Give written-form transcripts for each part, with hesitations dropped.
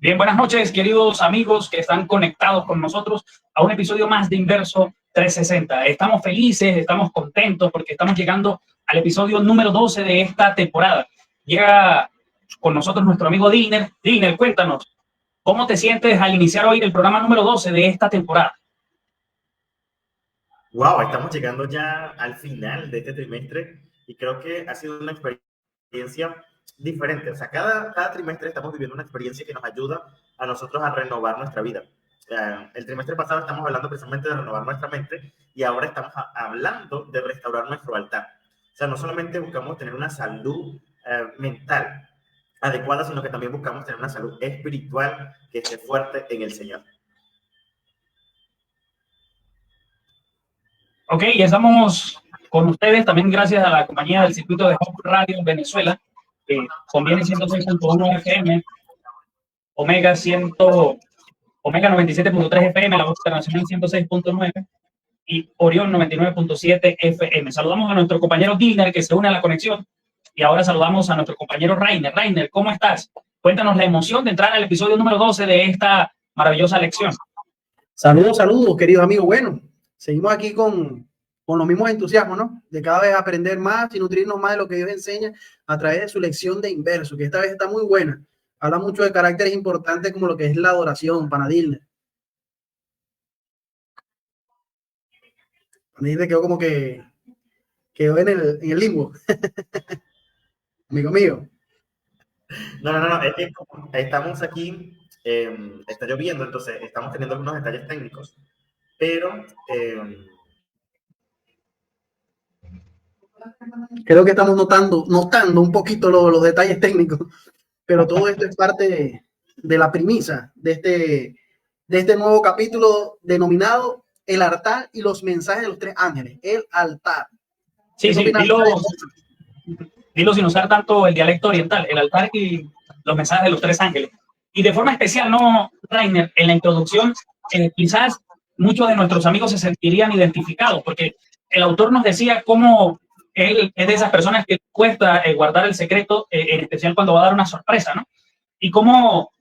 Bien, buenas noches, queridos amigos que están conectados con nosotros a un episodio más de Inverso 360. Estamos felices, estamos contentos porque estamos llegando al episodio número 12 de esta temporada. Llega con nosotros nuestro amigo Diner. Diner, cuéntanos, ¿cómo te sientes al iniciar hoy el programa número 12 de esta temporada? Wow, estamos llegando ya al final de este trimestre y creo que ha sido una experiencia diferente. O sea, cada trimestre estamos viviendo una experiencia que nos ayuda a nosotros a renovar nuestra vida. El trimestre pasado estamos hablando precisamente de renovar nuestra mente y ahora estamos hablando de restaurar nuestro altar. O sea, no solamente buscamos tener una salud mental adecuada, sino que también buscamos tener una salud espiritual que esté fuerte en el Señor. Ok, ya estamos con ustedes también gracias a la compañía del circuito de Hop Radio Venezuela, que conviene 106.1 FM, Omega 100, Omega 97.3 FM, la voz internacional 106.9 y Orión 99.7 FM. Saludamos a nuestro compañero Diner que se une a la conexión y ahora saludamos a nuestro compañero Rainer. Rainer, ¿cómo estás? Cuéntanos la emoción de entrar al episodio número 12 de esta maravillosa lección. Saludos, saludos, queridos amigos. Bueno, seguimos aquí con los mismos entusiasmos, ¿no? De cada vez aprender más y nutrirnos más de lo que Dios enseña a través de su lección de Inverso, que esta vez está muy buena. Habla mucho de caracteres importantes como lo que es la adoración, para Dilner. Dilner quedó como que quedó en el limbo. Amigo mío. No, es que como estamos aquí, está lloviendo, entonces estamos teniendo algunos detalles técnicos, pero Creo que estamos notando un poquito los detalles técnicos, pero todo esto es parte de la premisa de este nuevo capítulo denominado El altar y los mensajes de los tres ángeles. El altar. Sí, dilo sin usar tanto el dialecto oriental, el altar y los mensajes de los tres ángeles. Y de forma especial, ¿no, Rainer? En la introducción, quizás muchos de nuestros amigos se sentirían identificados, porque el autor nos decía cómo él es de esas personas que cuesta guardar el secreto, en especial cuando va a dar una sorpresa, ¿no? Y como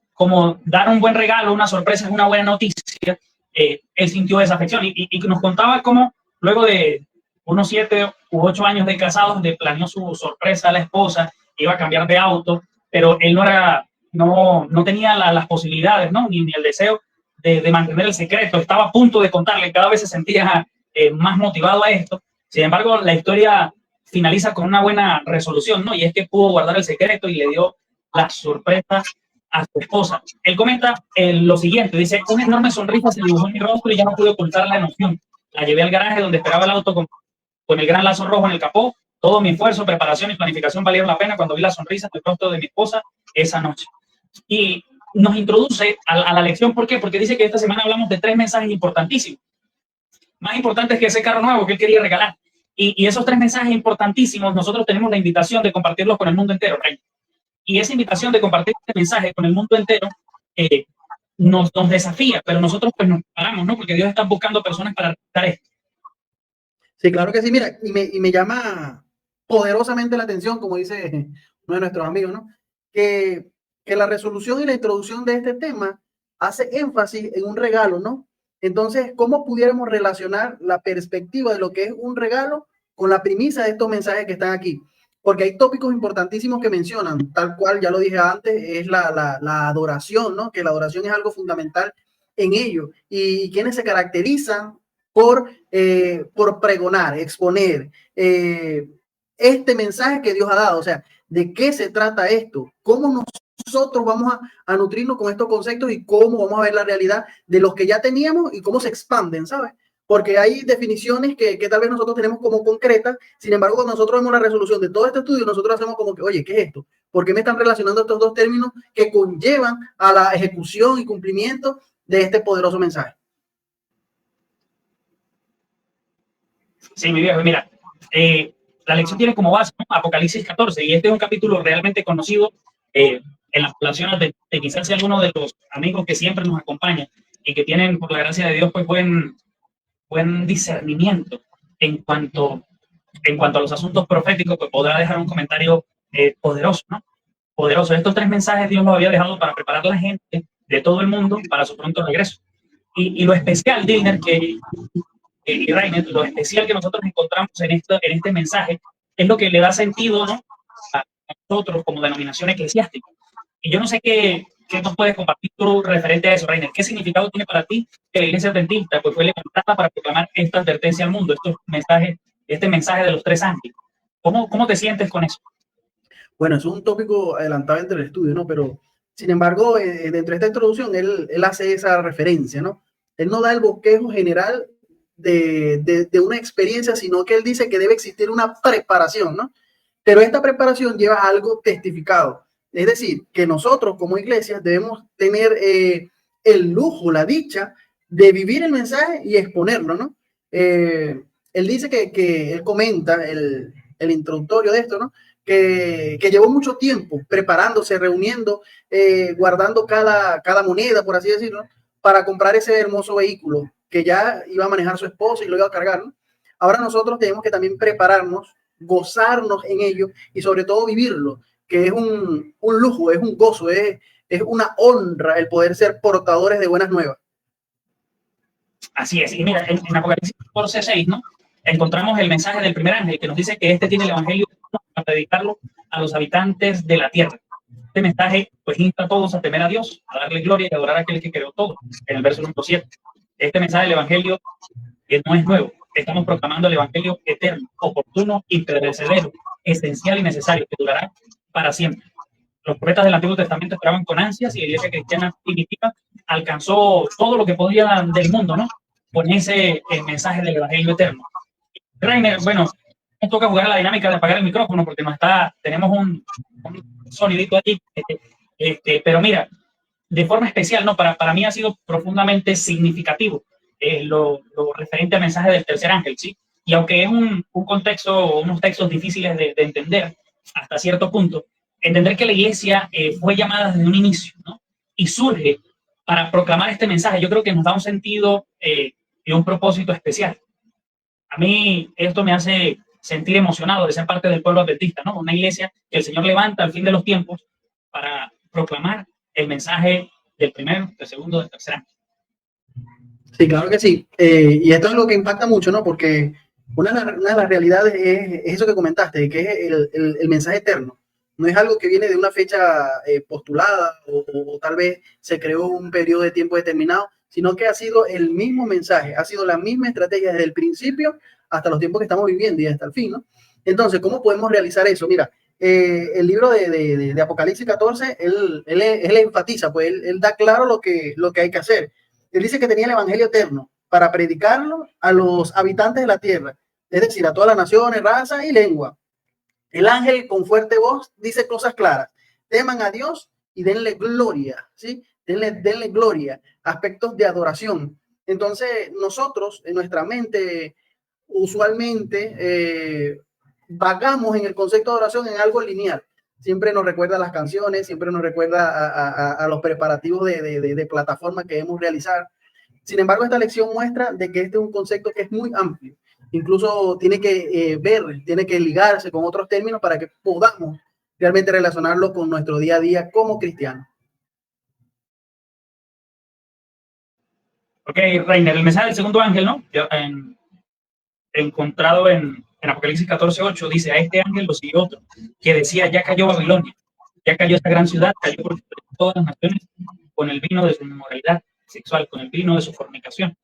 dar un buen regalo, una sorpresa es una buena noticia, él sintió esa afección y nos contaba cómo luego de unos 7 u 8 años de casados le planeó su sorpresa a la esposa, iba a cambiar de auto, pero él no tenía las posibilidades, ¿no? Ni el deseo de mantener el secreto, estaba a punto de contarle, cada vez se sentía más motivado a esto. Sin embargo, la historia finaliza con una buena resolución, ¿no? Y es que pudo guardar el secreto y le dio la sorpresa a su esposa. Él comenta lo siguiente, dice, una enorme sonrisa se dibujó en mi rostro y ya no pude ocultar la emoción. La llevé al garaje donde esperaba el auto con el gran lazo rojo en el capó. Todo mi esfuerzo, preparación y planificación valieron la pena cuando vi la sonrisa en el rostro de mi esposa esa noche. Y nos introduce a la lección, ¿por qué? Porque dice que esta semana hablamos de 3 mensajes importantísimos. Más importantes que ese carro nuevo que él quería regalar. Y esos 3 mensajes importantísimos, nosotros tenemos la invitación de compartirlos con el mundo entero, Rey. Y esa invitación de compartir este mensaje con el mundo entero nos desafía, pero nosotros pues nos paramos, ¿no? Porque Dios está buscando personas para realizar esto. Sí, claro que sí. Mira, y me llama poderosamente la atención, como dice uno de nuestros amigos, ¿no? Que la resolución y la introducción de este tema hace énfasis en un regalo, ¿no? Entonces, ¿cómo pudiéramos relacionar la perspectiva de lo que es un regalo con la premisa de estos mensajes que están aquí? Porque hay tópicos importantísimos que mencionan, tal cual ya lo dije antes, es la adoración, ¿no? Que la adoración es algo fundamental en ello. Y quienes se caracterizan por pregonar, exponer este mensaje que Dios ha dado. O sea, ¿de qué se trata esto? ¿Cómo nosotros vamos a nutrirnos con estos conceptos y cómo vamos a ver la realidad de los que ya teníamos y cómo se expanden, ¿sabes? Porque hay definiciones que tal vez nosotros tenemos como concretas, sin embargo, cuando nosotros vemos la resolución de todo este estudio, nosotros hacemos como que, oye, ¿qué es esto? ¿Por qué me están relacionando estos dos términos que conllevan a la ejecución y cumplimiento de este poderoso mensaje? Sí, mi viejo, mira, la lección tiene como base, ¿no? Apocalipsis 14, y este es un capítulo realmente conocido en las poblaciones de quizás sea alguno de los amigos que siempre nos acompañan y que tienen, por la gracia de Dios, pues buen discernimiento en cuanto a los asuntos proféticos, pues podrá dejar un comentario poderoso, ¿no? poderoso. Estos 3 mensajes Dios los había dejado para preparar a la gente de todo el mundo para su pronto regreso. Y lo especial, Dilner, y Rainer, lo especial que nosotros encontramos en este mensaje es lo que le da sentido, ¿no?, a nosotros como denominación eclesiástica. Y yo no sé qué nos puedes compartir tú referente a eso, Rainer. ¿Qué significado tiene para ti que la Iglesia Adventista pues, fue levantada para proclamar esta advertencia al mundo, este mensaje de los 3 ángeles? ¿Cómo te sientes con eso? Bueno, es un tópico adelantado entre el estudio, ¿no? Pero, sin embargo, dentro de esta introducción, él hace esa referencia, ¿no? Él no da el bosquejo general de una experiencia, sino que él dice que debe existir una preparación, ¿no? Pero esta preparación lleva a algo testificado. Es decir, que nosotros como iglesias debemos tener el lujo, la dicha de vivir el mensaje y exponerlo, ¿no? Él dice que él comenta el introductorio de esto, ¿no? Que llevó mucho tiempo preparándose, reuniendo, guardando cada moneda, por así decirlo, para comprar ese hermoso vehículo que ya iba a manejar su esposo y lo iba a cargar, ¿no? Ahora nosotros tenemos que también prepararnos, gozarnos en ello y sobre todo vivirlo, que es un lujo, es un gozo, es una honra el poder ser portadores de buenas nuevas. Así es. Y mira, en Apocalipsis 14:6, ¿no?, encontramos el mensaje del primer ángel que nos dice que tiene el evangelio para predicarlo a los habitantes de la tierra. Este mensaje pues insta a todos a temer a Dios, a darle gloria y a adorar a aquel que creó todo, en el verso número 7. Este mensaje del evangelio no es nuevo. Estamos proclamando el evangelio eterno, oportuno, imperecedero, esencial y necesario, que durará para siempre. Los profetas del Antiguo Testamento esperaban con ansias y la iglesia cristiana primitiva alcanzó todo lo que podía del mundo, ¿no?, con ese mensaje del evangelio eterno. Rainer, bueno, nos toca jugar a la dinámica de apagar el micrófono porque tenemos un sonidito aquí, pero mira, de forma especial, ¿no?, para mí ha sido profundamente significativo lo referente al mensaje del tercer ángel, ¿sí? Y aunque es un contexto, unos textos difíciles de entender hasta cierto punto, entender que la iglesia fue llamada desde un inicio, ¿no?, y surge para proclamar este mensaje, yo creo que nos da un sentido y un propósito especial. A mí esto me hace sentir emocionado de ser parte del pueblo adventista, ¿no?, una iglesia que el Señor levanta al fin de los tiempos para proclamar el mensaje del primero, del segundo, del tercer ángel. Sí, claro que sí. Y esto es lo que impacta mucho, ¿no? Porque una de las realidades es eso que comentaste, que es el mensaje eterno. No es algo que viene de una fecha postulada o tal vez se creó un periodo de tiempo determinado, sino que ha sido el mismo mensaje, ha sido la misma estrategia desde el principio hasta los tiempos que estamos viviendo y hasta el fin, ¿no? Entonces, ¿cómo podemos realizar eso? Mira, el libro de Apocalipsis 14, él enfatiza, pues él da claro lo que hay que hacer. Él dice que tenía el evangelio eterno para predicarlo a los habitantes de la tierra, es decir, a todas las naciones, razas y lengua. El ángel con fuerte voz dice cosas claras: teman a Dios y denle gloria, ¿sí? Denle gloria, aspectos de adoración. Entonces, nosotros en nuestra mente usualmente vagamos en el concepto de adoración en algo lineal. Siempre nos recuerda a las canciones, siempre nos recuerda a los preparativos de plataforma que debemos realizar. Sin embargo, esta lección muestra de que este es un concepto que es muy amplio. Incluso tiene que tiene que ligarse con otros términos para que podamos realmente relacionarlo con nuestro día a día como cristianos. Ok, Rainer, el mensaje del segundo ángel, ¿no?, encontrado en Apocalipsis 14:8, dice: a este ángel lo siguió otro, que decía: ya cayó Babilonia, ya cayó esta gran ciudad, cayó por todas las naciones con el vino de su inmoralidad sexual, con el vino de su fornicación.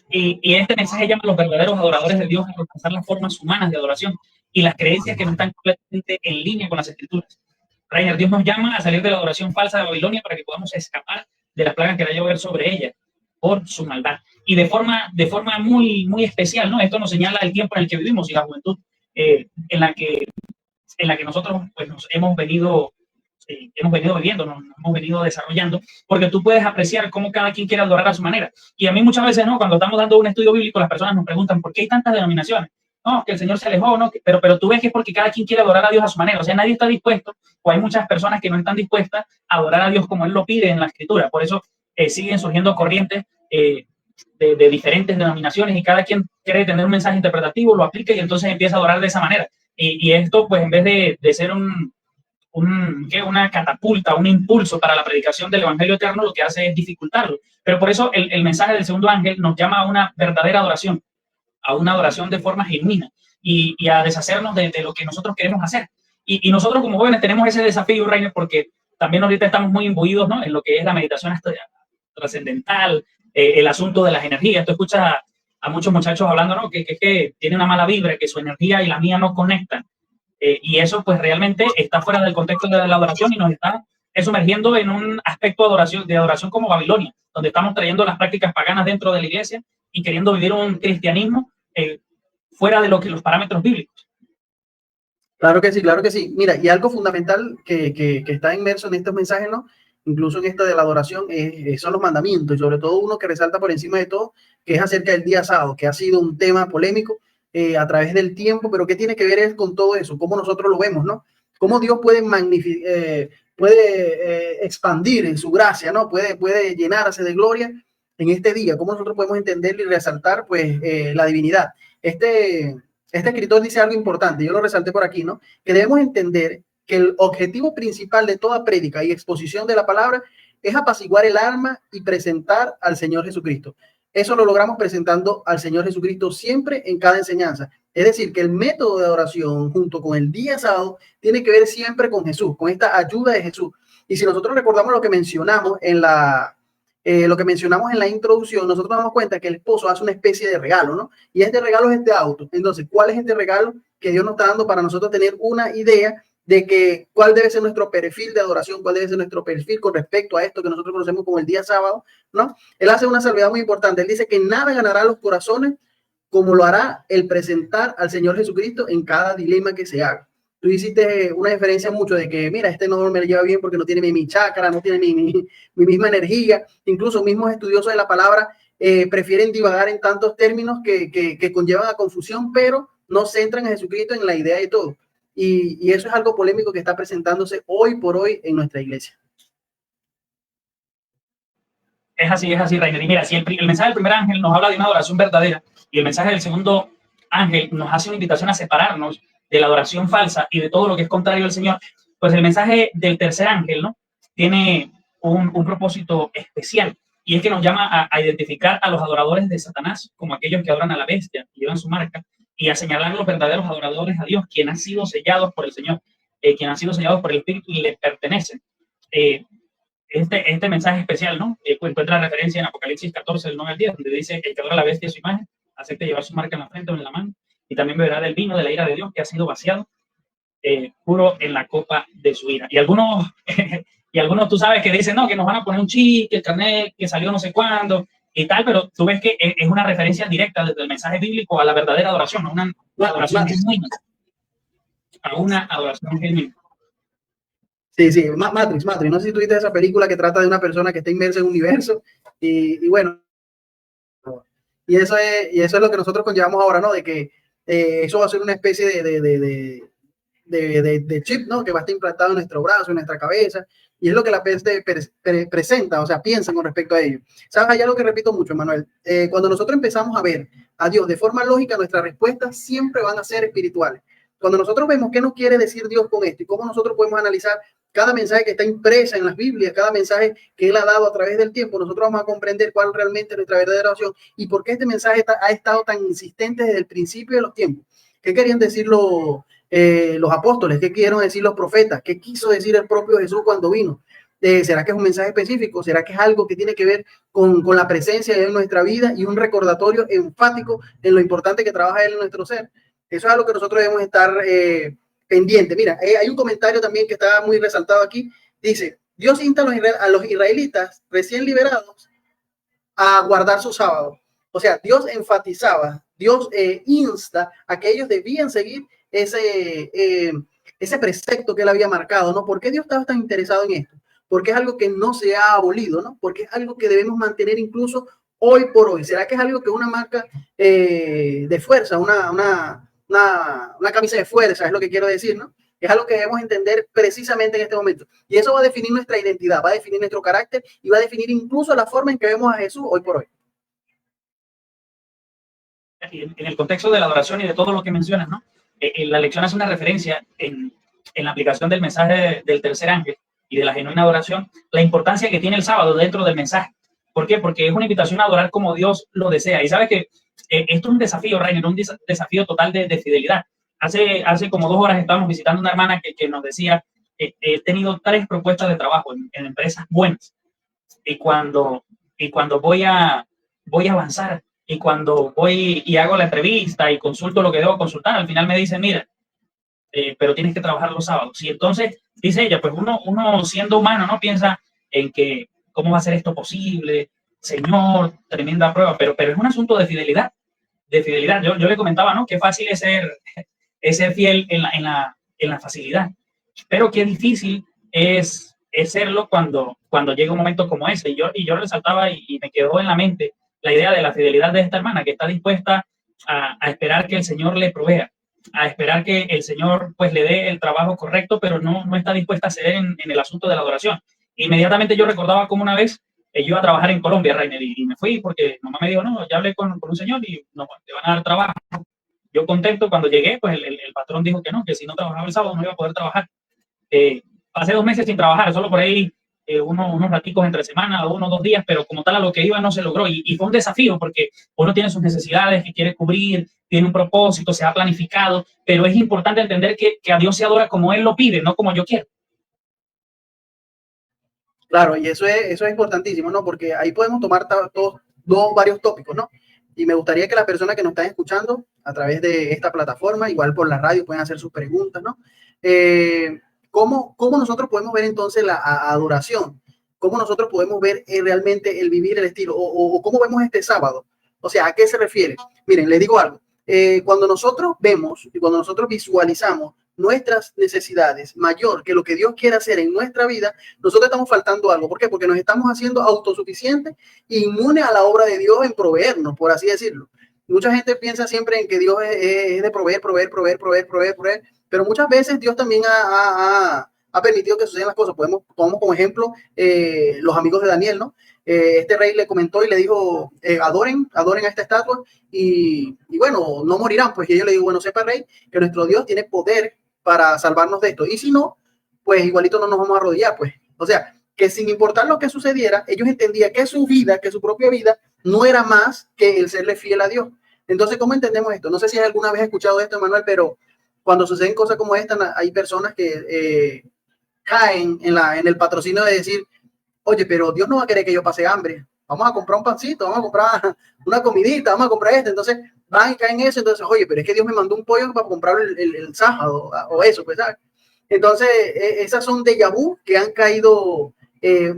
Y este mensaje llama a los verdaderos adoradores de Dios a alcanzar las formas humanas de adoración y las creencias que no están completamente en línea con las escrituras. Rainer, Dios nos llama a salir de la adoración falsa de Babilonia para que podamos escapar de las plagas que va a llover sobre ella por su maldad. Y de forma muy, muy especial, ¿no? Esto nos señala el tiempo en el que vivimos y la juventud en la que nosotros pues, nos hemos venido viviendo, nos hemos venido desarrollando, porque tú puedes apreciar cómo cada quien quiere adorar a su manera. Y a mí muchas veces, ¿no?, cuando estamos dando un estudio bíblico, las personas nos preguntan: ¿por qué hay tantas denominaciones? No, que el Señor se alejó, ¿no? Pero tú ves que es porque cada quien quiere adorar a Dios a su manera. O sea, nadie está dispuesto, o hay muchas personas que no están dispuestas a adorar a Dios como Él lo pide en la Escritura. Por eso siguen surgiendo corrientes de diferentes denominaciones y cada quien quiere tener un mensaje interpretativo, lo aplica y entonces empieza a adorar de esa manera. Y esto, pues, en vez de ser un una catapulta, un impulso para la predicación del Evangelio eterno, lo que hace es dificultarlo. Pero por eso el mensaje del segundo ángel nos llama a una verdadera adoración, a una adoración de forma genuina y a deshacernos de lo que nosotros queremos hacer. Y nosotros como jóvenes tenemos ese desafío, Rainer, porque también ahorita estamos muy imbuidos, ¿no?, en lo que es la meditación trascendental, el asunto de las energías. Tú escuchas a muchos muchachos hablando, ¿no?, que tienen una mala vibra, que su energía y la mía no conectan. Y eso pues realmente está fuera del contexto de la adoración y nos está sumergiendo en un aspecto de adoración como Babilonia, donde estamos trayendo las prácticas paganas dentro de la iglesia y queriendo vivir un cristianismo fuera de los parámetros bíblicos. Claro que sí, claro que sí. Mira, y algo fundamental que está inmerso en estos mensajes, ¿no? Incluso en esta de la adoración, son los mandamientos, y sobre todo uno que resalta por encima de todo, que es acerca del día sábado, que ha sido un tema polémico a través del tiempo, pero ¿qué tiene que ver con todo eso? ¿Cómo nosotros lo vemos, no? ¿Cómo Dios puede expandir en su gracia, ¿no? Puede llenarse de gloria en este día? ¿Cómo nosotros podemos entender y resaltar, pues, la divinidad? Este escritor dice algo importante, yo lo resalté por aquí, ¿no? Que debemos entender que el objetivo principal de toda prédica y exposición de la palabra es apaciguar el alma y presentar al Señor Jesucristo. Eso lo logramos presentando al Señor Jesucristo siempre en cada enseñanza. Es decir, que el método de adoración junto con el día sábado tiene que ver siempre con Jesús, con esta ayuda de Jesús. Y si nosotros recordamos lo que mencionamos en la introducción, nosotros nos damos cuenta que el esposo hace una especie de regalo, ¿no? Y este regalo es este auto. Entonces, ¿cuál es este regalo que Dios nos está dando para nosotros tener una idea de cuál debe ser nuestro perfil de adoración, cuál debe ser nuestro perfil con respecto a esto que nosotros conocemos como el día sábado, ¿no? Él hace una salvedad muy importante. Él dice que nada ganará los corazones como lo hará el presentar al Señor Jesucristo en cada dilema que se haga. Tú hiciste una diferencia mucho de que, mira, este no me lo lleva bien porque no tiene mi chakra, no tiene mi misma energía. Incluso mismos estudiosos de la palabra prefieren divagar en tantos términos que conllevan a confusión, pero no centran a Jesucristo en la idea de todo. Y eso es algo polémico que está presentándose hoy por hoy en nuestra iglesia. Es así, Rainer. Y mira, si el mensaje del primer ángel nos habla de una adoración verdadera y el mensaje del segundo ángel nos hace una invitación a separarnos de la adoración falsa y de todo lo que es contrario al Señor, pues el mensaje del tercer ángel, ¿no?, tiene un propósito especial, y es que nos llama a identificar a los adoradores de Satanás como aquellos que adoran a la bestia y llevan su marca, y a señalar a los verdaderos adoradores a Dios, quienes han sido sellados por el Señor, quienes han sido sellados por el Espíritu y les pertenecen. Este mensaje especial, ¿no?, encuentra referencia en Apocalipsis 14, del 9 al 10, donde dice: el que adora a la bestia y su imagen acepte llevar su marca en la frente o en la mano, y también beberá del vino de la ira de Dios que ha sido vaciado, puro en la copa de su ira. Y algunos tú sabes que dicen, no, que nos van a poner un chip, que el carnet que salió no sé cuándo y tal, pero tú ves que es una referencia directa desde el mensaje bíblico a la verdadera adoración, a una adoración genuina. A una adoración genuina. Sí, Matrix. No sé si tú viste esa película que trata de una persona que está inmersa en un universo y bueno, y eso es lo que nosotros conllevamos ahora, ¿no? De que eso va a ser una especie de chip, ¿no?, que va a estar implantado en nuestro brazo, en nuestra cabeza, y es lo que la peste presenta, o sea, piensa con respecto a ello. ¿Sabes? Hay algo que repito mucho, Manuel. Cuando nosotros empezamos a ver a Dios de forma lógica, nuestras respuestas siempre van a ser espirituales. Cuando nosotros vemos qué nos quiere decir Dios con esto y cómo nosotros podemos analizar cada mensaje que está impresa en las Biblias, cada mensaje que Él ha dado a través del tiempo, nosotros vamos a comprender cuál realmente es nuestra verdadera oración y por qué este mensaje ha estado tan insistente desde el principio de los tiempos. ¿Qué querían decir los apóstoles? ¿Qué quisieron decir los profetas? ¿Qué quiso decir el propio Jesús cuando vino? ¿Será que es un mensaje específico? ¿Será que es algo que tiene que ver con la presencia de Él en nuestra vida y un recordatorio enfático en lo importante que trabaja Él en nuestro ser? Eso es algo que nosotros debemos estar pendiente. Mira, hay un comentario también que está muy resaltado aquí. Dice: Dios insta a los israelitas recién liberados a guardar su sábado. O sea, Dios enfatizaba, Dios insta a que ellos debían seguir ese precepto que Él había marcado, ¿no? ¿Por qué Dios estaba tan interesado en esto? Porque es algo que no se ha abolido, ¿no? Porque es algo que debemos mantener incluso hoy por hoy. ¿Será que es algo que es una marca de fuerza, una camisa de fuerza, es lo que quiero decir, ¿no? Es algo que debemos entender precisamente en este momento. Y eso va a definir nuestra identidad, va a definir nuestro carácter y va a definir incluso la forma en que vemos a Jesús hoy por hoy. En el contexto de la adoración y de todo lo que mencionas, ¿no? La lección hace una referencia en la aplicación del mensaje del tercer ángel y de la genuina adoración, la importancia que tiene el sábado dentro del mensaje. ¿Por qué? Porque es una invitación a adorar como Dios lo desea. Y sabes que esto es un desafío, Rainer, un desafío total de fidelidad. Hace como 2 horas estábamos visitando una hermana que nos decía, he tenido 3 propuestas de trabajo en empresas buenas. Y cuando voy a avanzar, y cuando voy y hago la entrevista y consulto lo que debo consultar, al final me dicen, mira, pero tienes que trabajar los sábados. Y entonces, dice ella, pues uno siendo humano, ¿no? Piensa en que, ¿cómo va a ser esto posible? Señor, tremenda prueba, pero es un asunto de fidelidad, de fidelidad. Yo le comentaba, ¿no? Qué fácil es ser fiel en la facilidad, pero qué difícil es serlo cuando llega un momento como ese. Y yo resaltaba y me quedó en la mente la idea de la fidelidad de esta hermana, que está dispuesta a esperar que el Señor le provea, a esperar que el Señor pues le dé el trabajo correcto, pero no está dispuesta a ceder en el asunto de la adoración. Inmediatamente yo recordaba como una vez yo iba a trabajar en Colombia, Rainer, y me fui porque mamá me dijo, no, ya hablé con un señor y no, te van a dar trabajo. Yo contento, cuando llegué, pues el patrón dijo que no, que si no trabajaba el sábado no iba a poder trabajar. Pasé 2 meses sin trabajar, solo por ahí unos raticos entre semana, 1 o 2 días, pero como tal a lo que iba no se logró. Y fue un desafío porque uno tiene sus necesidades que quiere cubrir, tiene un propósito, se ha planificado, pero es importante entender que a Dios se adora como Él lo pide, no como yo quiero. Claro, y eso es importantísimo, ¿no? Porque ahí podemos tomar varios tópicos, ¿no? Y me gustaría que las personas que nos están escuchando a través de esta plataforma, igual por la radio, pueden hacer sus preguntas, ¿no? ¿Cómo nosotros podemos ver entonces la adoración? ¿Cómo nosotros podemos ver realmente el vivir el estilo? ¿O cómo vemos este sábado? O sea, ¿a qué se refiere? Miren, les digo algo. Cuando nosotros vemos y cuando nosotros visualizamos nuestras necesidades mayor que lo que Dios quiere hacer en nuestra vida, nosotros estamos faltando algo. ¿Por qué? Porque nos estamos haciendo autosuficientes e inmunes a la obra de Dios en proveernos, por así decirlo. Mucha gente piensa siempre en que Dios es de proveer, pero muchas veces Dios también ha permitido que sucedan las cosas. Tomamos como ejemplo los amigos de Daniel, ¿no? Este rey le comentó y le dijo, adoren a esta estatua y bueno, no morirán. Pues y ellos le digo, bueno, sepa rey que nuestro Dios tiene poder para salvarnos de esto. Y si no, pues igualito no nos vamos a arrodillar, pues. O sea, que sin importar lo que sucediera, ellos entendían que su vida, que su propia vida, no era más que el serle fiel a Dios. Entonces, ¿cómo entendemos esto? No sé si alguna vez has escuchado esto, Manuel, pero cuando suceden cosas como esta, hay personas que caen en el patrocinio de decir, oye, pero Dios no va a querer que yo pase hambre. Vamos a comprar un pancito, vamos a comprar una comidita, vamos a comprar esto. Entonces van y caen en eso. Entonces, oye, pero es que Dios me mandó un pollo para comprar el sábado o eso, pues, ¿sabes? Entonces, esas son déjà vu que han caído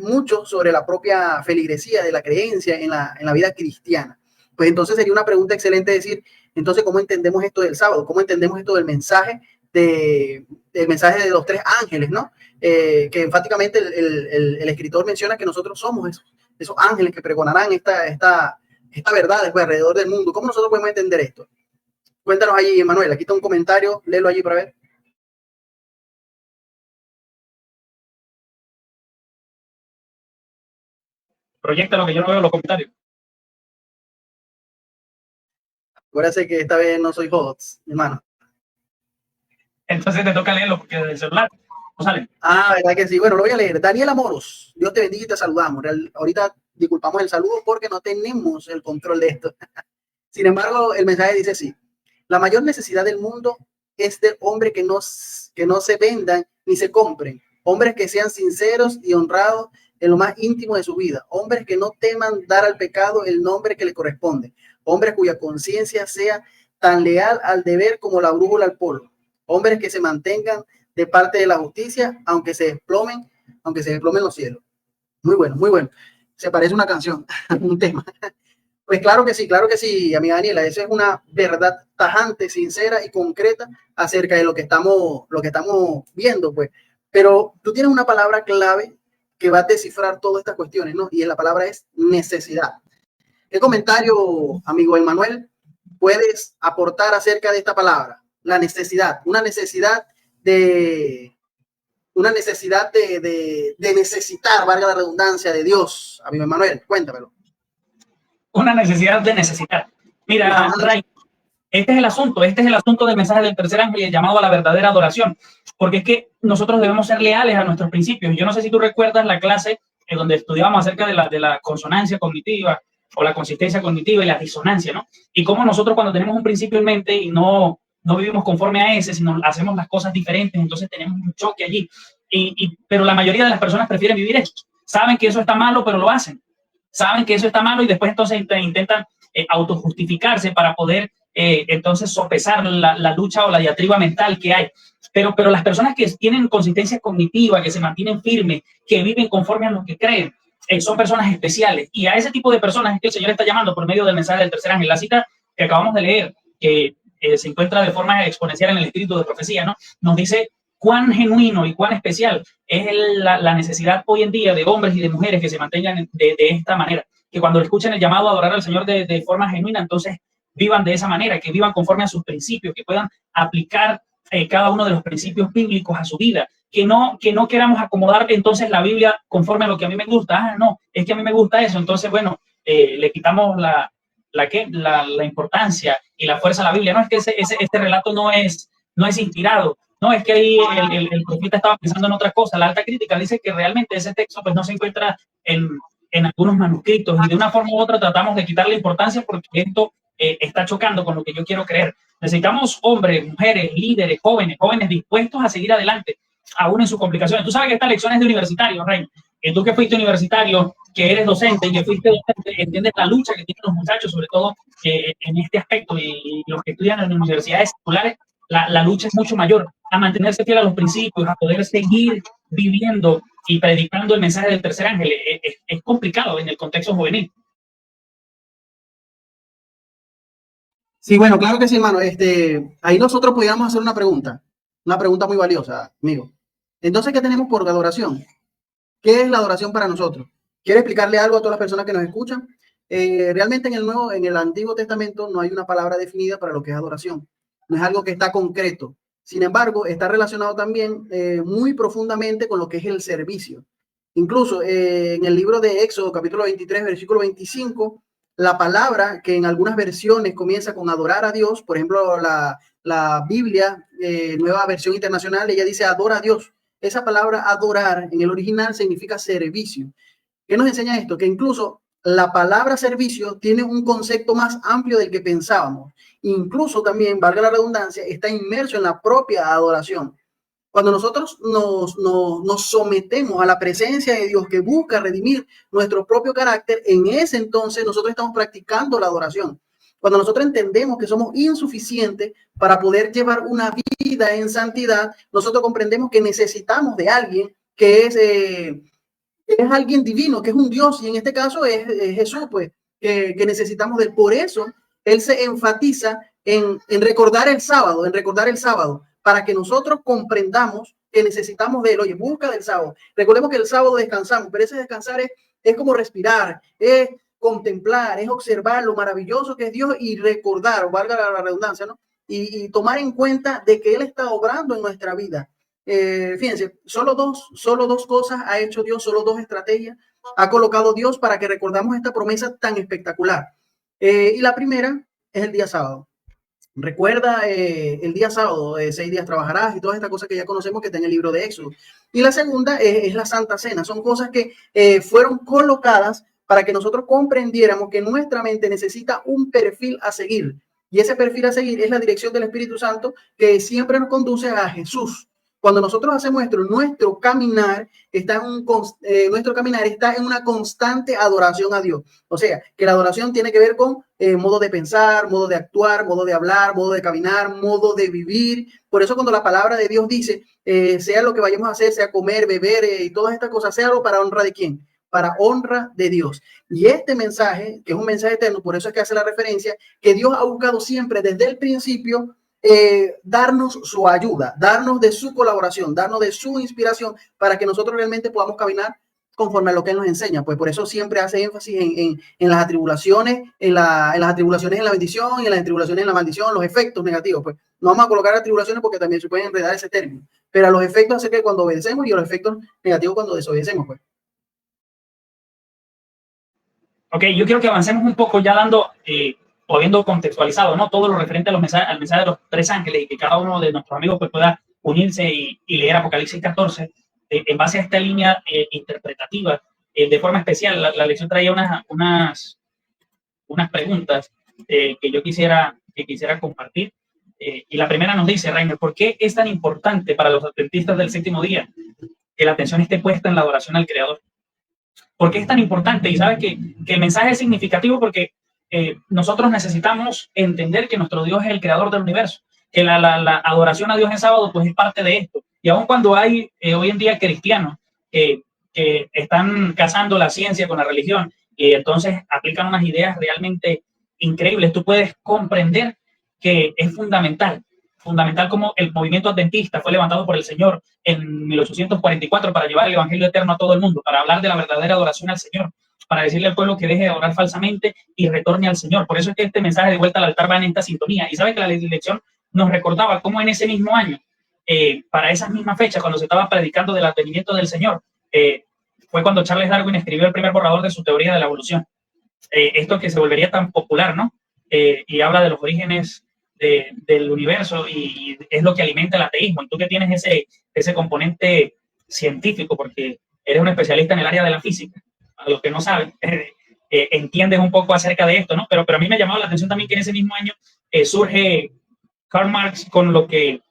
mucho sobre la propia feligresía de la creencia en la vida cristiana. Pues entonces sería una pregunta excelente decir, entonces, ¿cómo entendemos esto del sábado? ¿Cómo entendemos esto del mensaje del mensaje de los 3 ángeles, ¿no? Que enfáticamente el escritor menciona que nosotros somos esos ángeles que pregonarán esta verdad después alrededor del mundo. ¿Cómo nosotros podemos entender esto? Cuéntanos allí, Manuel. Aquí está un comentario. Léelo allí para ver. Proyecta lo que yo no veo en los comentarios. Acuérdense que esta vez no soy host, hermano. Entonces te toca leerlo porque del celular no sale. Ah, verdad que sí. Bueno, lo voy a leer. Daniela Moros, Dios te bendiga y te saludamos. Ahorita disculpamos el saludo porque no tenemos el control de esto. Sin embargo, el mensaje dice así. La mayor necesidad del mundo es de hombres que no se vendan ni se compren. Hombres que sean sinceros y honrados en lo más íntimo de su vida. Hombres que no teman dar al pecado el nombre que le corresponde. Hombres cuya conciencia sea tan leal al deber como la brújula al polo. Hombres que se mantengan de parte de la justicia, aunque se desplomen los cielos. Muy bueno, muy bueno. Se parece una canción, un tema. Pues claro que sí, amiga Daniela. Esa es una verdad tajante, sincera y concreta acerca de lo que estamos viendo, pues. Pero tú tienes una palabra clave que va a descifrar todas estas cuestiones, ¿no? Y la palabra es necesidad. ¿Qué comentario, amigo Emmanuel, puedes aportar acerca de esta palabra? La necesidad, una necesidad de necesitar, valga la redundancia, de Dios. Amigo Emmanuel, cuéntamelo. Una necesidad de necesitar. Mira, Ray, Este es el asunto del mensaje del tercer ángel y el llamado a la verdadera adoración, porque es que nosotros debemos ser leales a nuestros principios. Yo no sé si tú recuerdas la clase donde estudiábamos acerca de la consonancia cognitiva o la consistencia cognitiva y la disonancia, ¿no? Y cómo nosotros cuando tenemos un principio en mente y no vivimos conforme a ese, sino hacemos las cosas diferentes, entonces tenemos un choque allí. Pero la mayoría de las personas prefieren vivir esto. Saben que eso está malo, pero lo hacen. Saben que eso está malo y después entonces intentan autojustificarse para poder entonces sopesar la lucha o la diatriba mental que hay. Pero las personas que tienen consistencia cognitiva, que se mantienen firmes, que viven conforme a lo que creen, son personas especiales. Y a ese tipo de personas es que el Señor está llamando por medio del mensaje del tercer ángel. La cita que acabamos de leer, que se encuentra de forma exponencial en el espíritu de profecía, ¿no? Nos dice cuán genuino y cuán especial es la necesidad hoy en día de hombres y de mujeres que se mantengan de esta manera, que cuando escuchen el llamado a adorar al Señor de forma genuina, entonces vivan de esa manera, que vivan conforme a sus principios, que puedan aplicar cada uno de los principios bíblicos a su vida, que no queramos acomodar entonces la Biblia conforme a lo que a mí me gusta. Ah, no, es que a mí me gusta eso, entonces bueno, le quitamos la importancia y la fuerza a la Biblia. No, es que este relato no es inspirado. No, es que ahí el profeta estaba pensando en otra cosa. La alta crítica dice que realmente ese texto pues no se encuentra en algunos manuscritos y de una forma u otra tratamos de quitarle importancia porque esto está chocando con lo que yo quiero creer. Necesitamos hombres, mujeres, líderes, jóvenes dispuestos a seguir adelante, aún en sus complicaciones. Tú sabes que esta lección es de universitario, Rey. Tú que fuiste universitario, que eres docente y que fuiste docente, entiendes la lucha que tienen los muchachos, sobre todo en este aspecto, y los que estudian en universidades seculares, la lucha es mucho mayor, a mantenerse fiel a los principios, a poder seguir viviendo y predicando el mensaje del tercer ángel. Es complicado en el contexto juvenil. Sí, bueno, claro que sí, hermano. Ahí nosotros podríamos hacer una pregunta muy valiosa, amigo. Entonces, ¿qué tenemos por adoración? ¿Qué es la adoración para nosotros? ¿Quiere explicarle algo a todas las personas que nos escuchan? Realmente en el Antiguo Testamento no hay una palabra definida para lo que es adoración. No es algo que está concreto. Sin embargo, está relacionado también muy profundamente con lo que es el servicio. Incluso en el libro de Éxodo, capítulo 23, versículo 25, la palabra que en algunas versiones comienza con adorar a Dios, por ejemplo, la Biblia, nueva versión internacional, ella dice adora a Dios. Esa palabra adorar en el original significa servicio. ¿Qué nos enseña esto? Que incluso la palabra servicio tiene un concepto más amplio del que pensábamos. Incluso también, valga la redundancia, está inmerso en la propia adoración. Cuando nosotros nos sometemos a la presencia de Dios que busca redimir nuestro propio carácter, en ese entonces nosotros estamos practicando la adoración. Cuando nosotros entendemos que somos insuficientes para poder llevar una vida en santidad, nosotros comprendemos que necesitamos de alguien que es alguien divino, que es un Dios, y en este caso es Jesús, pues, que necesitamos de él. Por eso, él se enfatiza en recordar el sábado, para que nosotros comprendamos que necesitamos de él. Oye, busca del sábado. Recordemos que el sábado descansamos, pero ese descansar es como respirar, es contemplar, es observar lo maravilloso que es Dios y recordar, valga la redundancia, ¿no? Y tomar en cuenta de que él está obrando en nuestra vida. Fíjense, solo dos cosas ha hecho Dios, solo dos estrategias ha colocado Dios para que recordamos esta promesa tan espectacular. Y la primera es el día sábado. Recuerda el día sábado, 6 días trabajarás y todas estas cosas que ya conocemos que está en el libro de Éxodo. Y la segunda es la Santa Cena. Son cosas que fueron colocadas para que nosotros comprendiéramos que nuestra mente necesita un perfil a seguir. Y ese perfil a seguir es la dirección del Espíritu Santo que siempre nos conduce a Jesús. Cuando nosotros hacemos esto, nuestro caminar está en una constante adoración a Dios. O sea, que la adoración tiene que ver con modo de pensar, modo de actuar, modo de hablar, modo de caminar, modo de vivir. Por eso cuando la palabra de Dios dice, sea lo que vayamos a hacer, sea comer, beber y todas estas cosas, sea algo para honra de ¿quién? Para honra de Dios. Y este mensaje, que es un mensaje eterno, por eso es que hace la referencia, que Dios ha buscado siempre desde el principio darnos su ayuda, darnos de su colaboración, darnos de su inspiración para que nosotros realmente podamos caminar conforme a lo que Él nos enseña. Pues por eso siempre hace énfasis en las atribulaciones, en las atribulaciones en la bendición y en las atribulaciones en la maldición, los efectos negativos. Pues no vamos a colocar atribulaciones porque también se pueden enredar ese término, pero a los efectos acerca de cuando obedecemos y a los efectos negativos cuando desobedecemos. Pues. Ok, yo quiero que avancemos un poco ya dando o habiendo contextualizado, ¿no?, todo lo referente a al mensaje de los tres ángeles, y que cada uno de nuestros amigos pues pueda unirse y leer Apocalipsis 14, en base a esta línea interpretativa, de forma especial, la lección traía unas preguntas que yo quisiera compartir. Y la primera nos dice, Rainer, ¿por qué es tan importante para los adventistas del séptimo día que la atención esté puesta en la adoración al Creador? ¿Por qué es tan importante? Y sabes que el mensaje es significativo porque nosotros necesitamos entender que nuestro Dios es el creador del universo, que la adoración a Dios en sábado pues es parte de esto. Y aun cuando hay hoy en día cristianos que están casando la ciencia con la religión y entonces aplican unas ideas realmente increíbles, tú puedes comprender que es fundamental como el movimiento adventista fue levantado por el Señor en 1844 para llevar el evangelio eterno a todo el mundo, para hablar de la verdadera adoración al Señor, para decirle al pueblo que deje de adorar falsamente y retorne al Señor. Por eso es que este mensaje de vuelta al altar va en esta sintonía. Y sabe que la lección nos recordaba cómo en ese mismo año, para esas mismas fechas, cuando se estaba predicando del advenimiento del Señor, fue cuando Charles Darwin escribió el primer borrador de su teoría de la evolución. Esto que se volvería tan popular, ¿no? Y habla de los orígenes del universo y es lo que alimenta el ateísmo. Y tú que tienes ese componente científico, porque eres un especialista en el área de la física, a los que no saben, entiendes un poco acerca de esto, ¿no? Pero a mí me ha llamado la atención también que en ese mismo año surge Karl Marx con lo que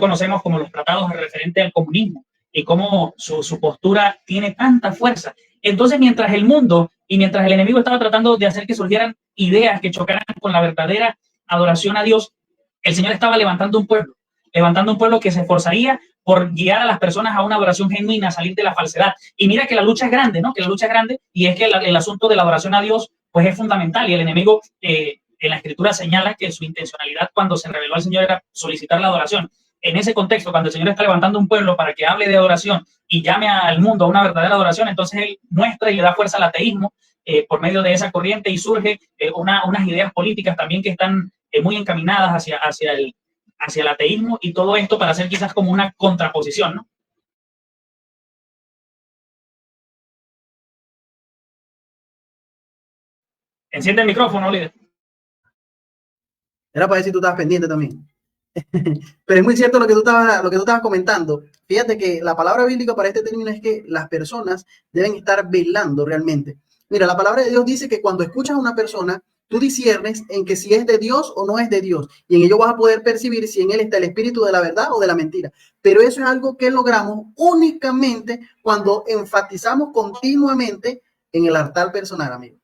conocemos como los tratados referentes al comunismo y cómo su postura tiene tanta fuerza. Entonces, mientras el mundo y mientras el enemigo estaba tratando de hacer que surgieran ideas que chocaran con la verdadera adoración a Dios, el Señor estaba levantando un pueblo que se esforzaría por guiar a las personas a una adoración genuina, a salir de la falsedad. Y mira que la lucha es grande, ¿no? Que la lucha es grande, y es que el asunto de la adoración a Dios pues es fundamental, y el enemigo en la Escritura señala que su intencionalidad cuando se reveló al Señor era solicitar la adoración. En ese contexto, cuando el Señor está levantando un pueblo para que hable de adoración y llame al mundo a una verdadera adoración, entonces Él muestra y le da fuerza al ateísmo por medio de esa corriente, y surge unas ideas políticas también que están muy encaminadas hacia el ateísmo, y todo esto para hacer quizás como una contraposición, ¿no? Enciende el micrófono, líder. Era para ver si tú estabas pendiente también. Pero es muy cierto lo que tú estabas comentando. Fíjate que la palabra bíblica para este término es que las personas deben estar velando realmente. Mira, la palabra de Dios dice que cuando escuchas a una persona, tú disiernes en que si es de Dios o no es de Dios, y en ello vas a poder percibir si en él está el espíritu de la verdad o de la mentira. Pero eso es algo que logramos únicamente cuando enfatizamos continuamente en el altar personal, amigo.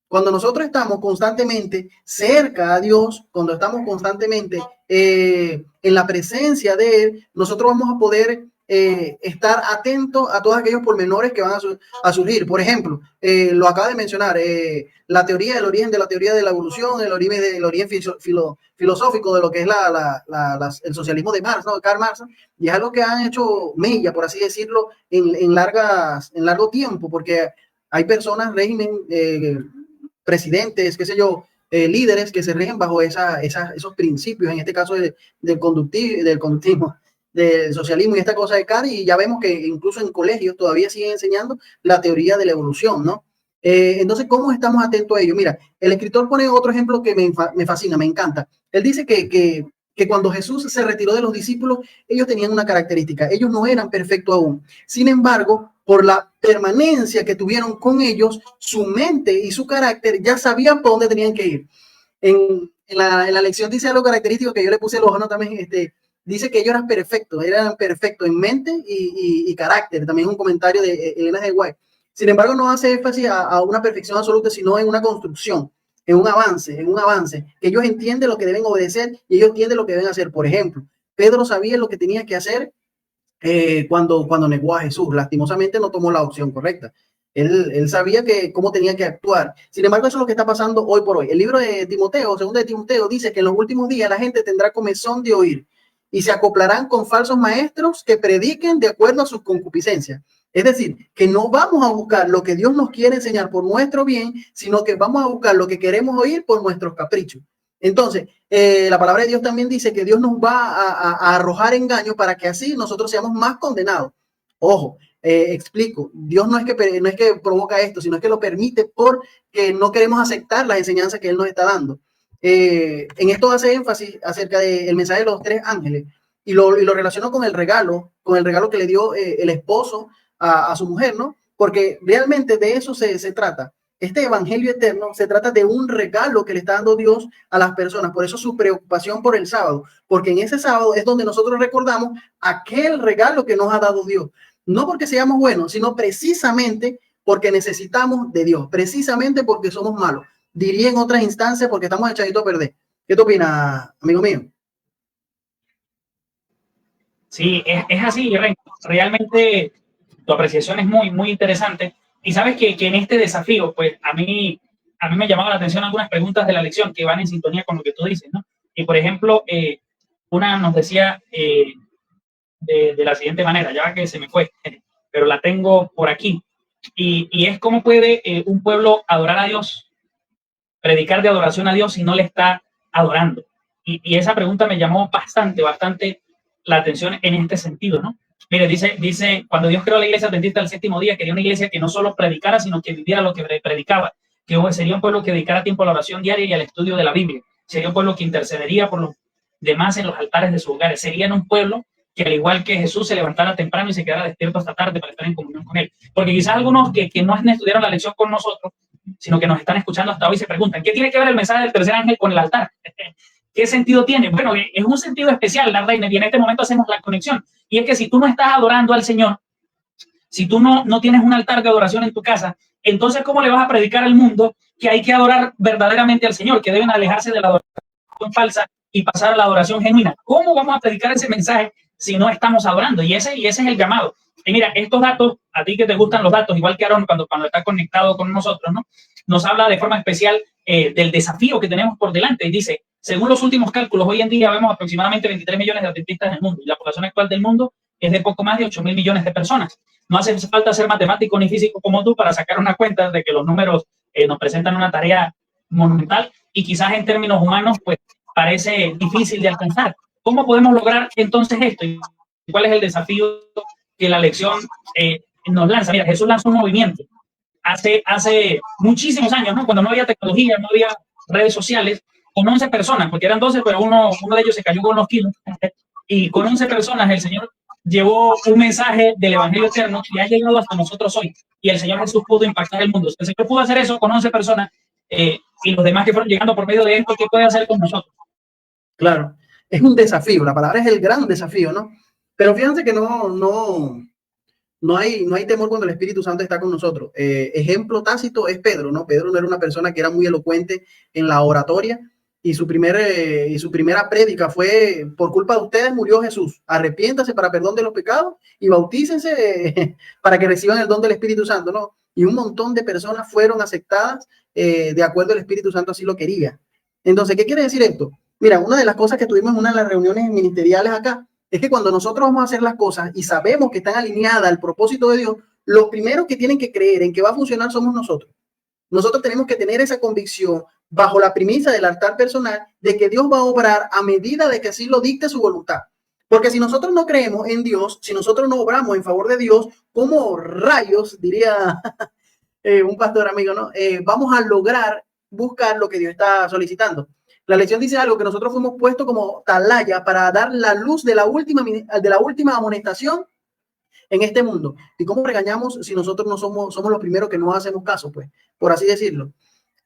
Cuando nosotros estamos constantemente cerca a Dios, cuando estamos constantemente en la presencia de Él, nosotros vamos a poder estar atentos a todos aquellos pormenores que van a surgir. Por ejemplo, lo acaba de mencionar, la teoría, el origen de la teoría de la evolución, el origen filosófico de lo que es el socialismo de Marx, ¿no? De Karl Marx, y es algo que han hecho mella, por así decirlo, en largo tiempo, porque hay personas, régimen, presidentes, qué sé yo, líderes que se rigen bajo esos principios, en este caso del conductismo, del socialismo y esta cosa de Karl, y ya vemos que incluso en colegios todavía siguen enseñando la teoría de la evolución, ¿no? Entonces, ¿cómo estamos atentos a ello? Mira, el escritor pone otro ejemplo que me fascina, me encanta. Él dice que cuando Jesús se retiró de los discípulos, ellos tenían una característica, ellos no eran perfectos aún. Sin embargo, por la permanencia que tuvieron con ellos, su mente y su carácter ya sabían por dónde tenían que ir. En la lección dice algo característico que yo le puse el ojo, ¿no? También dice que ellos eran perfectos en mente y carácter. También un comentario de Elena G. White. Sin embargo, no hace énfasis a una perfección absoluta, sino en una construcción, en un avance, que ellos entienden lo que deben obedecer y ellos entienden lo que deben hacer. Por ejemplo, Pedro sabía lo que tenía que hacer cuando negó a Jesús. Lastimosamente no tomó la opción correcta. Él sabía cómo tenía que actuar. Sin embargo, eso es lo que está pasando hoy por hoy. El libro de Timoteo, segundo de Timoteo, dice que en los últimos días la gente tendrá comezón de oír y se acoplarán con falsos maestros que prediquen de acuerdo a sus concupiscencias. Es decir, que no vamos a buscar lo que Dios nos quiere enseñar por nuestro bien, sino que vamos a buscar lo que queremos oír por nuestros caprichos. Entonces, la palabra de Dios también dice que Dios nos va a arrojar engaño para que así nosotros seamos más condenados. Ojo, explico, Dios no es que provoca esto, sino que lo permite porque no queremos aceptar las enseñanzas que Él nos está dando. En esto hace énfasis acerca del mensaje de los tres ángeles y lo relaciono con el regalo que le dio el esposo a su mujer, ¿no? Porque realmente de eso se trata. Este evangelio eterno se trata de un regalo que le está dando Dios a las personas. Por eso su preocupación por el sábado, porque en ese sábado es donde nosotros recordamos aquel regalo que nos ha dado Dios. No porque seamos buenos, sino precisamente porque necesitamos de Dios, precisamente porque somos malos. Diría en otras instancias porque estamos echaditos a perder. ¿Qué te opinas, amigo mío? Sí, es así, Rey. Realmente tu apreciación es muy, muy interesante. Y sabes que en este desafío, pues a mí me llamaba la atención algunas preguntas de la lección que van en sintonía con lo que tú dices, ¿no? Y por ejemplo, una nos decía de la siguiente manera, ya que se me fue, pero la tengo por aquí. Y es cómo puede un pueblo adorar a Dios, predicar de adoración a Dios si no le está adorando. Y esa pregunta me llamó bastante la atención en este sentido, ¿no? Mire, dice, cuando Dios creó la iglesia adventista del séptimo día, quería una iglesia que no solo predicara, sino que viviera lo que predicaba, que sería un pueblo que dedicara tiempo a la oración diaria y al estudio de la Biblia, sería un pueblo que intercedería por los demás en los altares de sus hogares, serían un pueblo que al igual que Jesús se levantara temprano y se quedara despierto hasta tarde para estar en comunión con Él. Porque quizás algunos que no estudiaron la lección con nosotros, sino que nos están escuchando hasta hoy, se preguntan, ¿qué tiene que ver el mensaje del tercer ángel con el altar? ¿Qué sentido tiene? Bueno, es un sentido especial, la reina, y en este momento hacemos la conexión. Y es que si tú no estás adorando al Señor, si tú no tienes un altar de adoración en tu casa, entonces ¿cómo le vas a predicar al mundo que hay que adorar verdaderamente al Señor, que deben alejarse de la adoración falsa y pasar a la adoración genuina? ¿Cómo vamos a predicar ese mensaje si no estamos adorando? Y ese es el llamado. Y mira, estos datos, a ti que te gustan los datos, igual que Aaron cuando está conectado con nosotros, ¿no? Nos habla de forma especial del desafío que tenemos por delante. Y dice, según los últimos cálculos, hoy en día vemos aproximadamente 23 millones de adventistas en el mundo. Y la población actual del mundo es de poco más de 8.000 millones de personas. No hace falta ser matemático ni físico como tú para sacar una cuenta de que los números nos presentan una tarea monumental y quizás en términos humanos, pues parece difícil de alcanzar. ¿Cómo podemos lograr entonces esto? ¿Y cuál es el desafío que la lección nos lanza? Mira, Jesús lanzó un movimiento hace muchísimos años, ¿no? Cuando no había tecnología, no había redes sociales, con 11 personas, porque eran 12, pero uno de ellos se cayó con unos kilos, y con 11 personas el Señor llevó un mensaje del Evangelio eterno que ha llegado hasta nosotros hoy, y el Señor Jesús pudo impactar el mundo. El Señor pudo hacer eso con 11 personas, y los demás que fueron llegando por medio de esto, ¿qué puede hacer con nosotros? Claro, es un desafío, la palabra es el gran desafío, ¿no? Pero fíjense que no hay temor cuando el Espíritu Santo está con nosotros. Ejemplo tácito es Pedro, ¿no? Pedro no era una persona que era muy elocuente en la oratoria y su primera prédica fue: por culpa de ustedes murió Jesús, arrepiéntase para perdón de los pecados y bautícense para que reciban el don del Espíritu Santo, ¿no? Y un montón de personas fueron aceptadas de acuerdo al Espíritu Santo, así lo quería. Entonces, ¿qué quiere decir esto? Mira, una de las cosas que tuvimos en una de las reuniones ministeriales acá es que cuando nosotros vamos a hacer las cosas y sabemos que están alineadas al propósito de Dios, los primeros que tienen que creer en que va a funcionar somos nosotros. Nosotros tenemos que tener esa convicción bajo la premisa del altar personal de que Dios va a obrar a medida de que así lo dicte su voluntad. Porque si nosotros no creemos en Dios, si nosotros no obramos en favor de Dios, ¿cómo rayos, diría un pastor amigo, ¿no? Vamos a lograr buscar lo que Dios está solicitando? La lección dice algo, que nosotros fuimos puestos como atalaya para dar la luz de la última amonestación en este mundo. ¿Y cómo regañamos si nosotros no somos los primeros que no hacemos caso, pues, por así decirlo?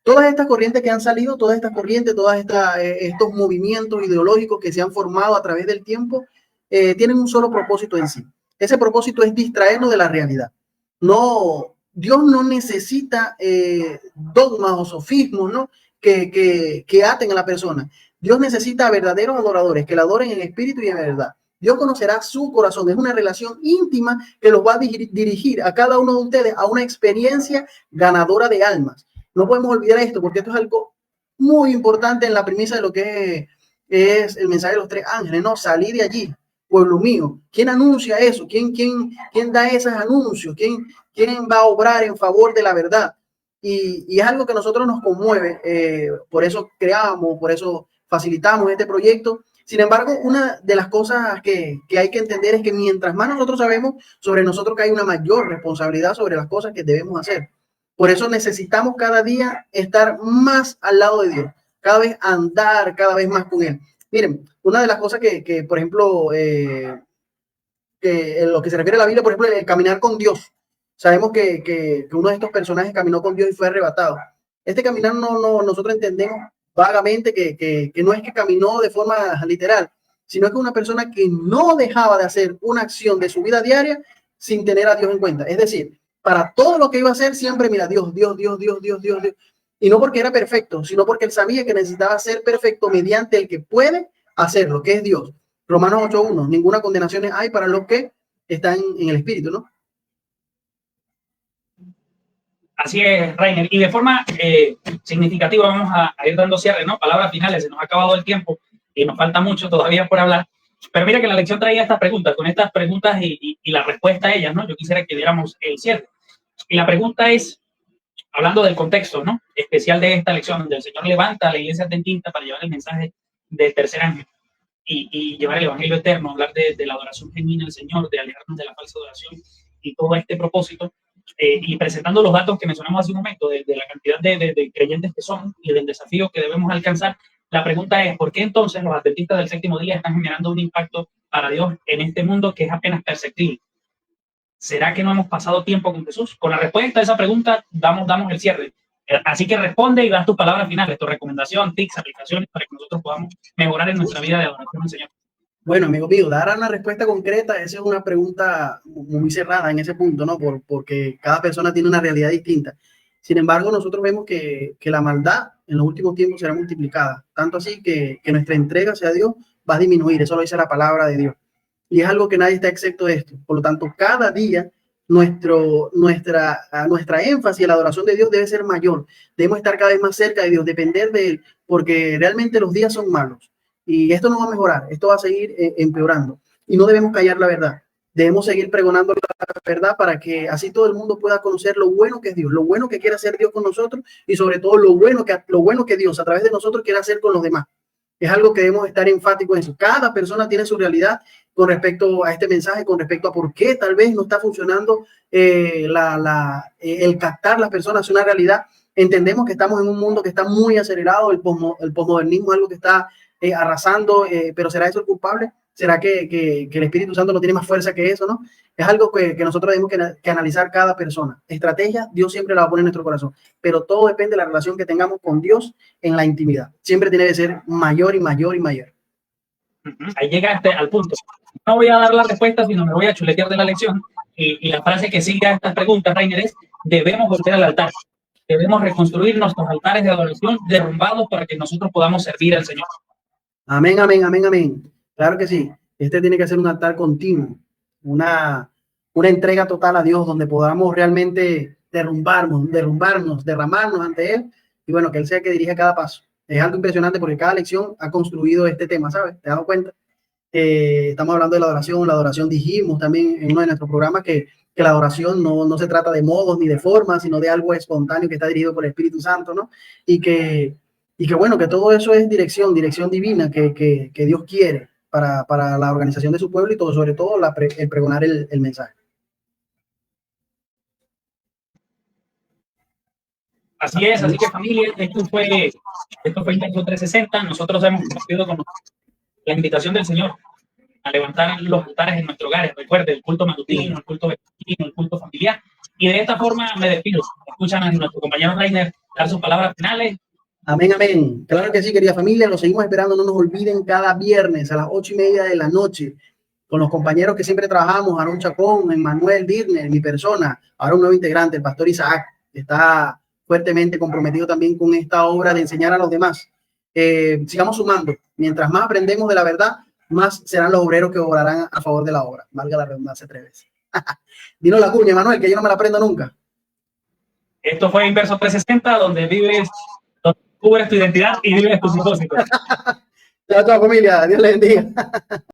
Todas estas corrientes que han salido, estos movimientos ideológicos que se han formado a través del tiempo, tienen un solo propósito en sí. Ese propósito es distraernos de la realidad. No, Dios no necesita dogmas o sofismos, ¿no? que aten a la persona. Dios necesita verdaderos adoradores que la adoren en espíritu y en verdad. Dios conocerá su corazón. Es una relación íntima que los va a dirigir a cada uno de ustedes a una experiencia ganadora de almas. No podemos olvidar esto, porque esto es algo muy importante en la premisa de lo que es el mensaje de los tres ángeles, ¿no? Salir de allí, pueblo mío. ¿Quién anuncia eso? ¿Quién da esos anuncios? ¿Quién va a obrar en favor de la verdad? Y es algo que a nosotros nos conmueve, por eso creamos, por eso facilitamos este proyecto. Sin embargo, una de las cosas que hay que entender es que mientras más nosotros sabemos, sobre nosotros cae una mayor responsabilidad sobre las cosas que debemos hacer. Por eso necesitamos cada día estar más al lado de Dios. cada vez andar cada vez más con Él. Miren, una de las cosas que por ejemplo, que en lo que se refiere a la Biblia, por ejemplo, el caminar con Dios. Sabemos que uno de estos personajes caminó con Dios y fue arrebatado. Este caminar nosotros entendemos vagamente que no es que caminó de forma literal, sino que una persona que no dejaba de hacer una acción de su vida diaria sin tener a Dios en cuenta. Es decir, para todo lo que iba a hacer, siempre mira, Dios. Y no porque era perfecto, sino porque él sabía que necesitaba ser perfecto mediante el que puede hacerlo, que es Dios. Romanos 8:1, ninguna condenación hay para los que están en el Espíritu, ¿no? Así es, Rainer. Y de forma significativa vamos a ir dando cierre, ¿no? Palabras finales, se nos ha acabado el tiempo y nos falta mucho todavía por hablar. Pero mira que la lección traía estas preguntas, con estas preguntas y la respuesta a ellas, ¿no? Yo quisiera que diéramos el cierre. Y la pregunta es, hablando del contexto, ¿no? Especial de esta lección, donde el Señor levanta a la iglesia adventista para llevar el mensaje del tercer ángel y llevar el evangelio eterno, hablar de la adoración genuina al Señor, de alejarnos de la falsa adoración y todo este propósito. Y presentando los datos que mencionamos hace un momento, de la cantidad de creyentes que son y del desafío que debemos alcanzar, la pregunta es, ¿por qué entonces los adventistas del séptimo día están generando un impacto para Dios en este mundo que es apenas perceptible? ¿Será que no hemos pasado tiempo con Jesús? Con la respuesta a esa pregunta damos el cierre. Así que responde y das tus palabras finales, tu recomendación, tips, aplicaciones para que nosotros podamos mejorar en nuestra vida de adoración al Señor. Bueno, amigo mío, dar una respuesta concreta, esa es una pregunta muy cerrada en ese punto, ¿no? Porque cada persona tiene una realidad distinta. Sin embargo, nosotros vemos que la maldad en los últimos tiempos será multiplicada, tanto así que nuestra entrega hacia Dios va a disminuir, eso lo dice la palabra de Dios. Y es algo que nadie está excepto de esto. Por lo tanto, cada día nuestra énfasis en la adoración de Dios debe ser mayor. Debemos estar cada vez más cerca de Dios, depender de Él, porque realmente los días son malos. Y esto no va a mejorar, esto va a seguir empeorando. Y no debemos callar la verdad. Debemos seguir pregonando la verdad para que así todo el mundo pueda conocer lo bueno que es Dios, lo bueno que quiere hacer Dios con nosotros y sobre todo lo bueno que Dios a través de nosotros quiere hacer con los demás. Es algo que debemos estar enfáticos en eso. Cada persona tiene su realidad con respecto a este mensaje, con respecto a por qué tal vez no está funcionando el captar las personas a una realidad. Entendemos que estamos en un mundo que está muy acelerado, el posmodernismo es algo que está arrasando, pero ¿será eso el culpable? ¿Será que el Espíritu Santo no tiene más fuerza que eso, no? Es algo que nosotros tenemos que analizar cada persona. Estrategia, Dios siempre la va a poner en nuestro corazón, pero todo depende de la relación que tengamos con Dios en la intimidad. Siempre tiene que ser mayor y mayor y mayor. Ahí llegaste al punto. No voy a dar la respuesta, sino me voy a chuletear de la lección. Y la frase que sigue a estas preguntas, Rainer, es: debemos volver al altar. Debemos reconstruir nuestros altares de adoración derrumbados para que nosotros podamos servir al Señor. Amén, amén, amén, amén. Claro que sí. Este tiene que ser un altar continuo, una entrega total a Dios donde podamos realmente derrumbarnos, derramarnos ante Él y bueno, que Él sea el que dirija cada paso. Es algo impresionante porque cada lección ha construido este tema, ¿sabes? ¿Te has dado cuenta? Estamos hablando de la adoración dijimos también en uno de nuestros programas que la adoración no se trata de modos ni de formas, sino de algo espontáneo que está dirigido por el Espíritu Santo, ¿no? Y que bueno, que todo eso es dirección divina que Dios quiere para la organización de su pueblo y todo, sobre todo el pregonar el mensaje. Así es, así que familia, esto fue Inverso 360. Nosotros hemos compartido con la invitación del Señor a levantar los altares en nuestros hogares. Recuerde, el culto matutino, el culto vespertino, el culto familiar. Y de esta forma me despido. Escuchan a nuestro compañero Rainer dar sus palabras finales. Amén, amén. Claro que sí, querida familia. Los seguimos esperando. No nos olviden cada viernes a las 8:30 de la noche con los compañeros que siempre trabajamos, Aarón Chacón, Emmanuel Dirner, mi persona, ahora un nuevo integrante, el pastor Isaac, que está fuertemente comprometido también con esta obra de enseñar a los demás. Sigamos sumando. Mientras más aprendemos de la verdad, más serán los obreros que obrarán a favor de la obra. Valga la redundancia 3 veces. Dinos la cuña, Manuel, que yo no me la aprendo nunca. Esto fue Inverso 360, donde cubres tu identidad y vives tus propósitos. Chao, chao, familia. Dios les bendiga.